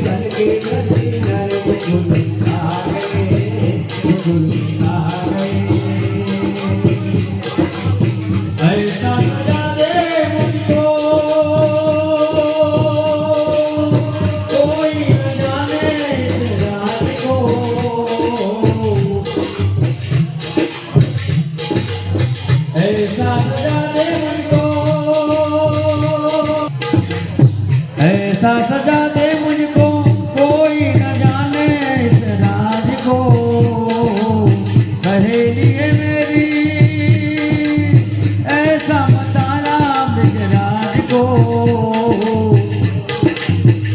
बन के ब्रज किनारे गोकुल में आ गए, गोकुल में आ गए। ऐसा सजा दे मुझको कोई न जाने इस राज को, ऐसा सजा दे मुझको, ऐसा सजा दे मुझको कोई न जाने इस राज को। सहेली है मेरी ऐसा बताना ब्रजराज को।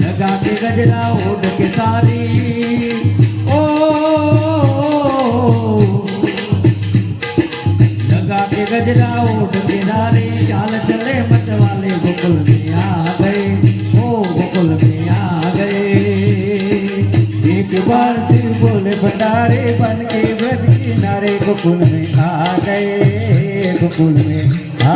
लगा के गजरा ओढ़ के सारी ओ, लगा के गजरा ओढ़ के सारी चाल चले मत वाले गोकुल में आ गए, ओ गोकुल में आ गए। एक बार फिर बोले भंडारे बन के ब्रज किनारे गोकुल में आ गए, गोकुल में आ